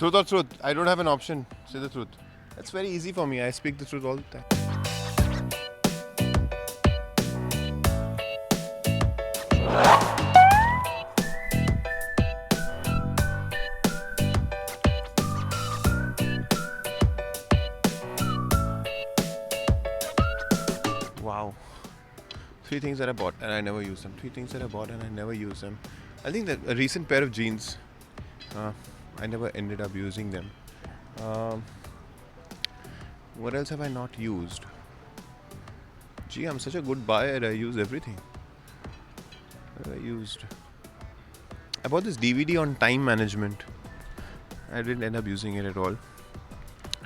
Truth or truth? I don't have an option. Say the truth. That's very easy for me. I speak the truth all the time. Wow. 3 things that I bought and I never use them. 3 things that I bought and I never use them. I think that a recent pair of jeans, I never ended up using them. Um, what else have I not used? Gee, I'm such a good buyer. I use everything. What have I used? I bought this DVD on time management. I didn't end up using it at all.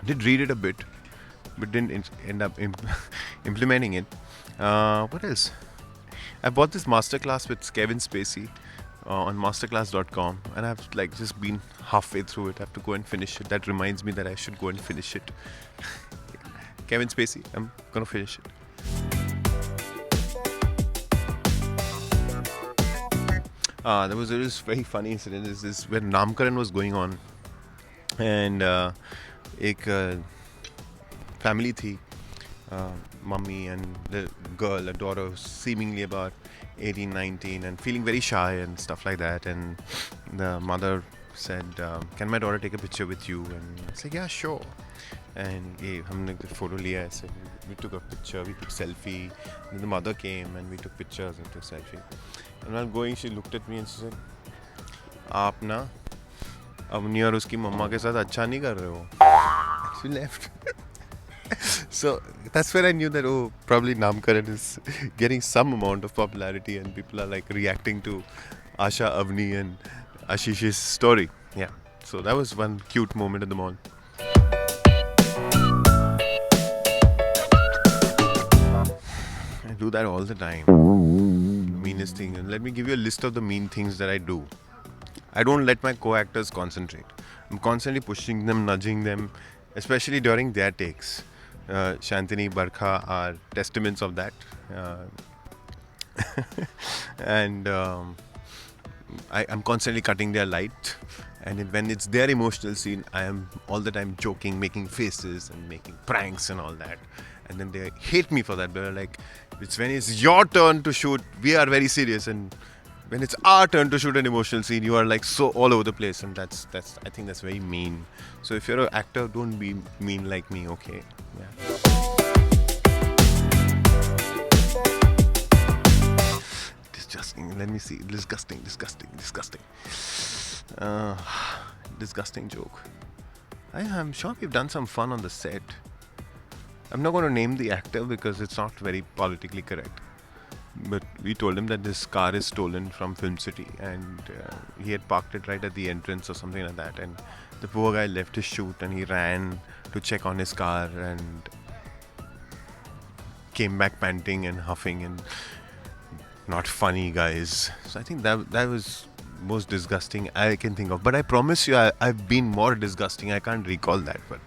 I did read it a bit, but didn't end up implementing it. What else? I bought this masterclass with Kevin Spacey on masterclass.com, and I've like just been halfway through it. I have to go and finish it. That reminds me that I should go and finish it. Kevin Spacey, I'm gonna finish it. There was this very funny incident. This when Namkaran was going on, and एक family थी, mummy and the girl, a daughter, seemingly about 18, 19, and feeling very shy and stuff like that. And the mother said, "Can my daughter take a picture with you?" And I said, "Yeah, sure." And हमने photo लिया ऐसे. We took a picture, we took selfie. Then the mother came and we took pictures and took selfie. And while going, she looked at me and she said, "आप ना अवनी और उसकी मम्मा के साथ अच्छा नहीं कर रहे हो." She left. So that's when I knew that probably Namkaran is getting some amount of popularity and people are like reacting to Asha, Avni and Ashish's story. Yeah. So that was one cute moment in the mall. I do that all the time. Meanest thing. And let me give you a list of the mean things that I do. I don't let my co-actors concentrate. I'm constantly pushing them, nudging them, especially during their takes. Shantini, Barkha are testaments of that. And I'm constantly cutting their light. And when it's their emotional scene, I am all the time joking, making faces and making pranks and all that. And then they hate me for that. They're like, it's when it's your turn to shoot, we are very serious. And when it's our turn to shoot an emotional scene, you are like so all over the place. And that's I think that's very mean. So if you're an actor, don't be mean like me, okay? Yeah. Disgusting. Let me see. Disgusting. Disgusting joke. I'm sure we've done some fun on the set. I'm not going to name the actor because it's not very politically correct. But we told him that this car is stolen from Film City and he had parked it right at the entrance or something like that. And the poor guy left his shoot and he ran to check on his car and came back panting and huffing and not funny, guys. So I think that was most disgusting I can think of. But I promise you, I've been more disgusting. I can't recall that, but...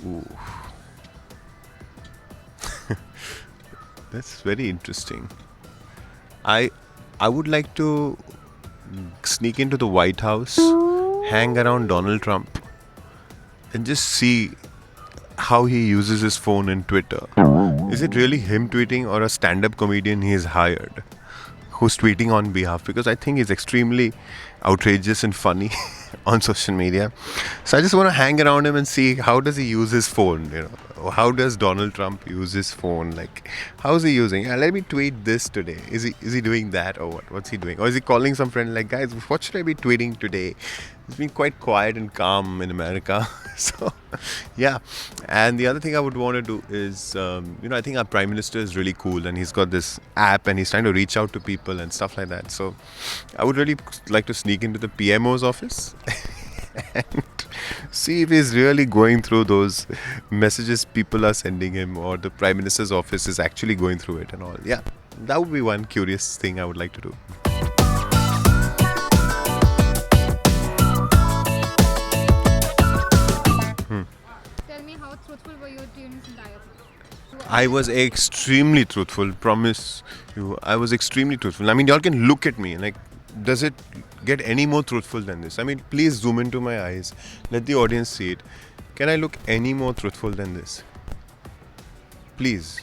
Ooh. That's very interesting. I would like to sneak into the White House, hang around Donald Trump, and just see how he uses his phone and Twitter. Is it really him tweeting or a stand-up comedian he's hired who's tweeting on behalf? Because I think he's extremely outrageous and funny on social media. So I just want to hang around him and see how does he use his phone, you know. How does Donald Trump use his phone? Like, how is he using? Let me tweet this today. Is he doing that or what? What's he doing? Or is he calling some friend like, guys, what should I be tweeting today? It's been quite quiet and calm in America. So, yeah. And the other thing I would want to do is, I think our Prime Minister is really cool and he's got this app and he's trying to reach out to people and stuff like that. So, I would really like to sneak into the PMO's office and see if he's really going through those messages people are sending him or the Prime Minister's office is actually going through it and all. Yeah, that would be one curious thing I would like to do. Tell me, how truthful were you during this entire thing? I was extremely truthful. Promise you, I was extremely truthful. I mean, y'all can look at me. Like, does it get any more truthful than this? I mean, please zoom into my eyes. Let the audience see it. Can I look any more truthful than this? Please.